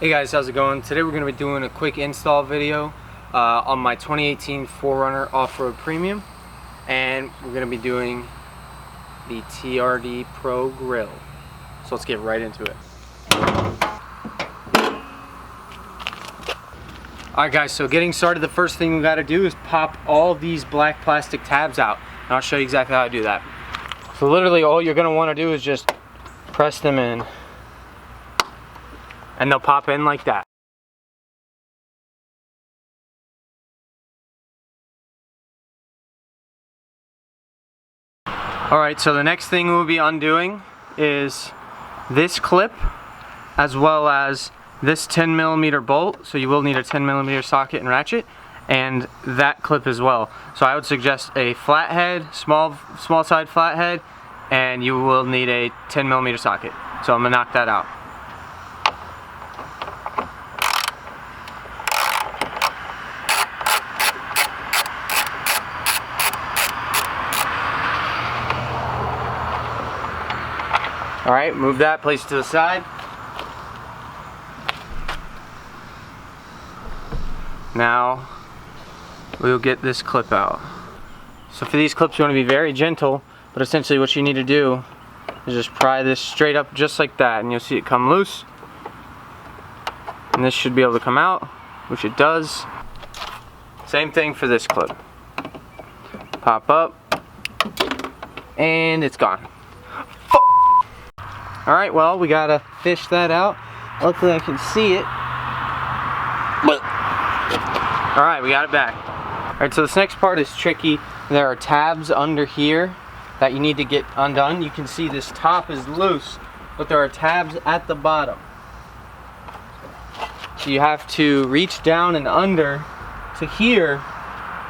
Hey guys, how's it going? Today we're going to be doing a quick install video on my 2018 4Runner Off-Road Premium, and we're going to be doing the TRD Pro Grill. So let's get right into it. Alright guys, so getting started, the first thing we got to do is pop all these black plastic tabs out, and I'll show you exactly how to do that. So literally all you're going to want to do is just press them in, and they'll pop in like that. Alright, so the next thing we'll be undoing is this clip as well as this 10mm bolt, so you will need a 10mm socket and ratchet, and that clip as well. So I would suggest a flathead, small side flathead, and you will need a 10mm socket. So I'm going to knock that out. Alright, move that, place it to the side. Now we'll get this clip out. So for these clips you want to be very gentle, but essentially what you need to do is just pry this straight up just like that, and you'll see it come loose. And this should be able to come out, which it does. Same thing for this clip. Pop up, and it's gone. Alright, well, we gotta fish that out. Luckily I can see it. Alright, we got it back. Alright, so this next part is tricky. There are tabs under here that you need to get undone. You can see this top is loose, but there are tabs at the bottom. So you have to reach down and under to here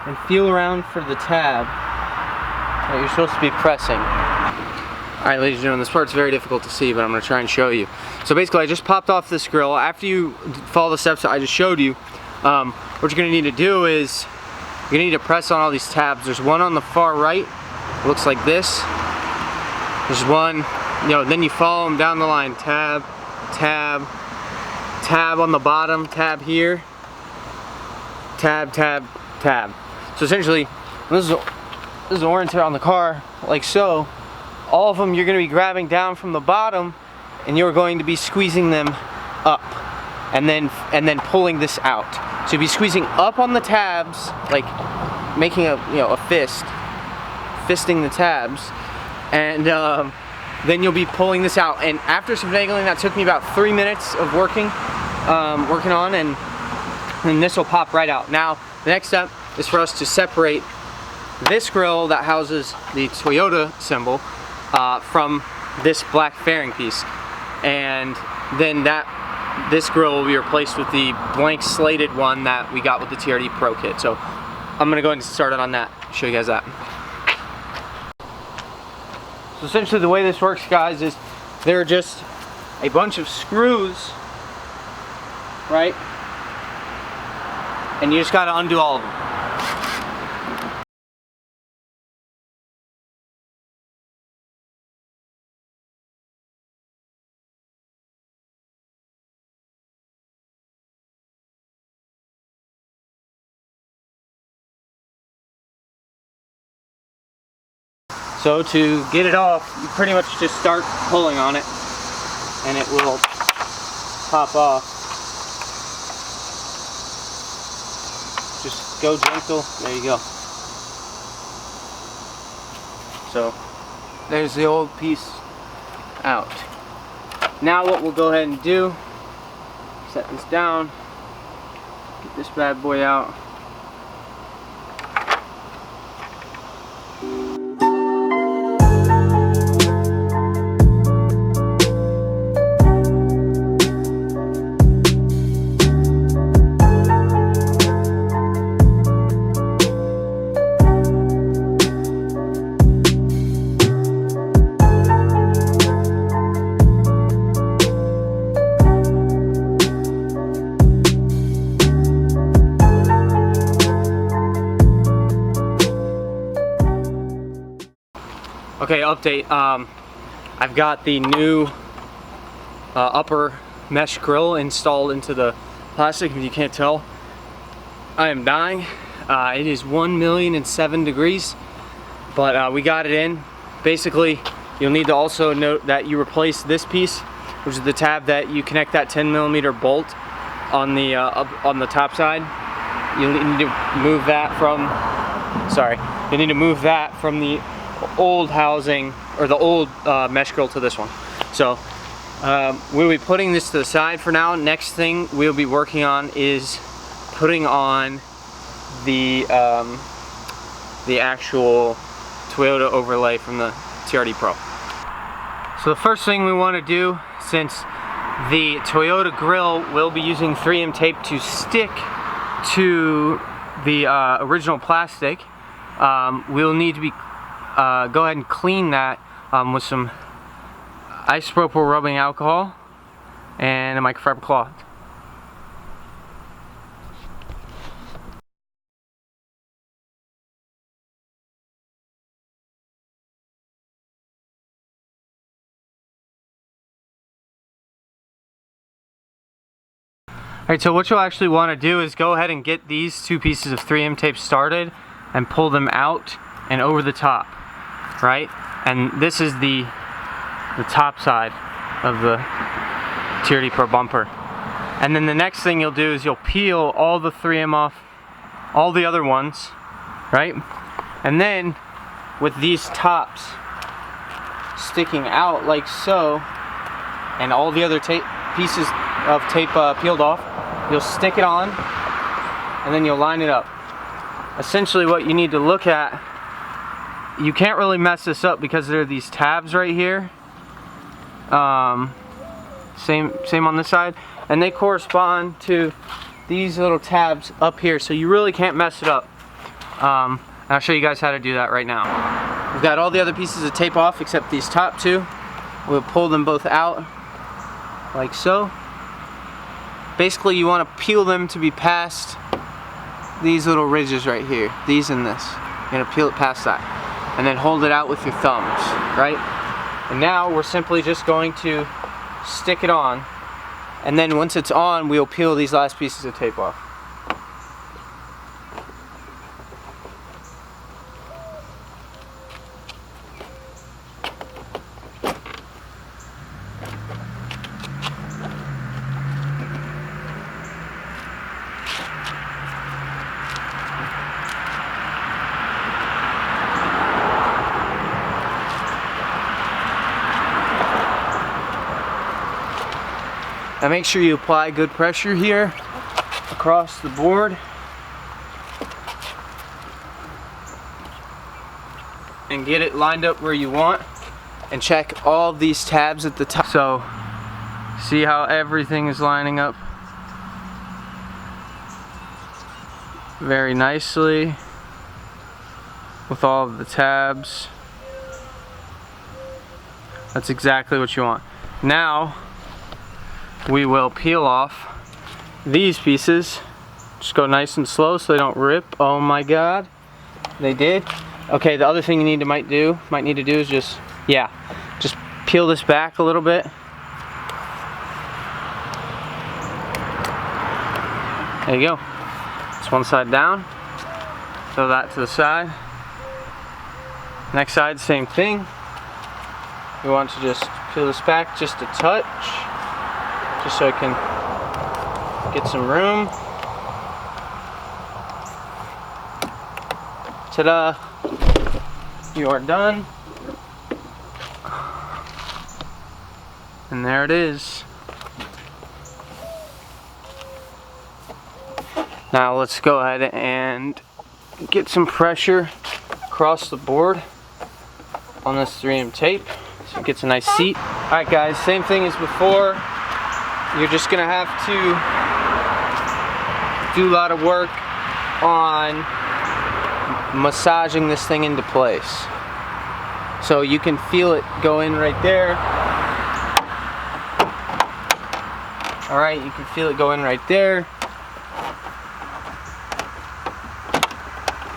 and feel around for the tab that you're supposed to be pressing. Alright, ladies and gentlemen, this part's very difficult to see, but I'm going to try and show you. So basically I just popped off this grill. After you follow the steps that I just showed you, what you're going to need to do is you're going to need to press on all these tabs. There's one on the far right, it looks like this. There's one, then you follow them down the line. Tab, tab, tab on the bottom, tab here, tab, tab, tab. So essentially, this is oriented on the car, like so. All of them you're going to be grabbing down from the bottom, and you're going to be squeezing them up, and then pulling this out. So you'll be squeezing up on the tabs, like making a fist, fisting the tabs, and then you'll be pulling this out. And after some finagling, that took me about 3 minutes of working on, and this will pop right out. Now the next step is for us to separate this grill that houses the Toyota symbol from this black fairing piece, and then this grill will be replaced with the blank slated one that we got with the TRD Pro kit. So I'm gonna go ahead and start it on that, show you guys that. So essentially the way this works, guys, is there are just a bunch of screws, right? And you just gotta undo all of them. So to get it off, you pretty much just start pulling on it, and it will pop off. Just go gentle, there you go. So there's the old piece out. Now what we'll go ahead and do, set this down, get this bad boy out. Okay, update. I've got the new upper mesh grill installed into the plastic. If you can't tell, I am dying. It is 1,000,007 degrees, but we got it in. Basically, you'll need to also note that you replace this piece, which is the tab that you connect that 10mm bolt on the on the top side. You need to move that from, you need to move that from the old housing, or the old mesh grill, to this one. So we'll be putting this to the side for now. Next thing we'll be working on is putting on the actual Toyota overlay from the TRD Pro. So the first thing we want to do, since the Toyota grill will be using 3M tape to stick to the original plastic, we'll need to go ahead and clean that with some isopropyl rubbing alcohol and a microfiber cloth. Alright, so what you'll actually want to do is go ahead and get these two pieces of 3M tape started and pull them out and over the top, right? And this is the top side of the TRD Pro bumper. And then the next thing you'll do is you'll peel all the 3M off, all the other ones, right? And then with these tops sticking out like so, and all the other pieces of tape peeled off, you'll stick it on and then you'll line it up. Essentially what you need to look at, you can't really mess this up because there are these tabs right here, same on this side, and they correspond to these little tabs up here, so you really can't mess it up. And I'll show you guys how to do that right now. We've got all the other pieces of tape off except these top two. We'll pull them both out like so. Basically you want to peel them to be past these little ridges right here, these and this. You're going to peel it past that and then hold it out with your thumbs, right? And now we're simply just going to stick it on, and then once it's on, we'll peel these last pieces of tape off. Now make sure you apply good pressure here across the board and get it lined up where you want, and check all these tabs at the top. So see how everything is lining up very nicely with all of the tabs. That's exactly what you want. Now we will peel off these pieces. Just go nice and slow so they don't rip. Oh my god, they did. Okay, the other thing you might need to do is just peel this back a little bit. There you go. It's one side down. Throw that to the side. Next side, same thing. We want to just peel this back just a touch, just so I can get some room. Ta-da! You are done. And there it is. Now let's go ahead and get some pressure across the board on this 3M tape so it gets a nice seat. Alright guys, same thing as before. You're just gonna have to do a lot of work on massaging this thing into place. So you can feel it go in right there. Alright, you can feel it go in right there.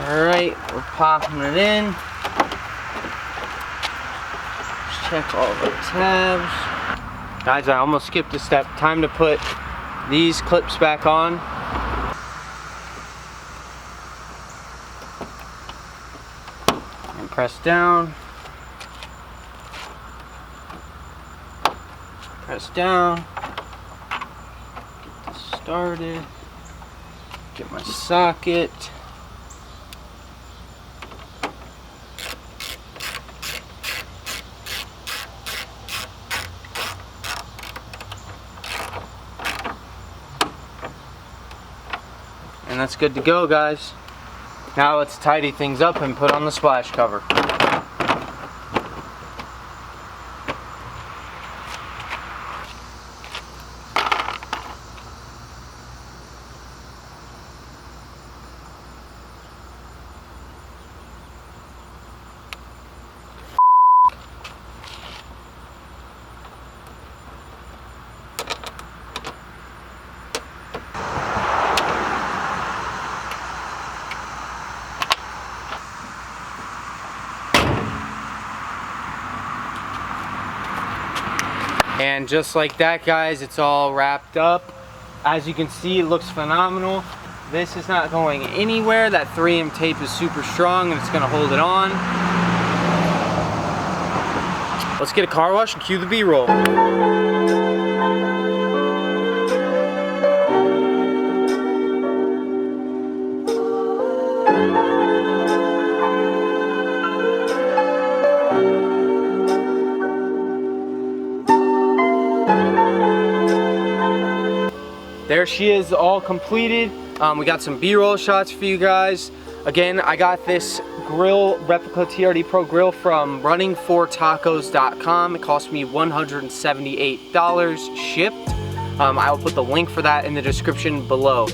Alright, we're popping it in. Just check all the tabs. Guys, I almost skipped a step. Time to put these clips back on. And press down. Press down. Get this started. Get my socket. And that's good to go, guys. Now let's tidy things up and put on the splash cover. And just like that, guys, it's all wrapped up. As you can see, it looks phenomenal. This is not going anywhere. That 3M tape is super strong and it's gonna hold it on. Let's get a car wash and cue the B-roll. There she is, all completed. We got some B-roll shots for you guys. Again, I got this grill, replica TRD Pro Grill from running4tacos.com. It cost me $178 shipped. I will put the link for that in the description below.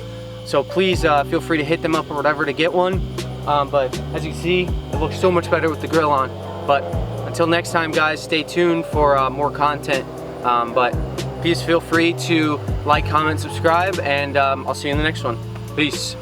So please feel free to hit them up or whatever to get one. But as you can see, it looks so much better with the grill on. But until next time, guys, stay tuned for more content. But please feel free to like, comment, subscribe, and I'll see you in the next one. Peace.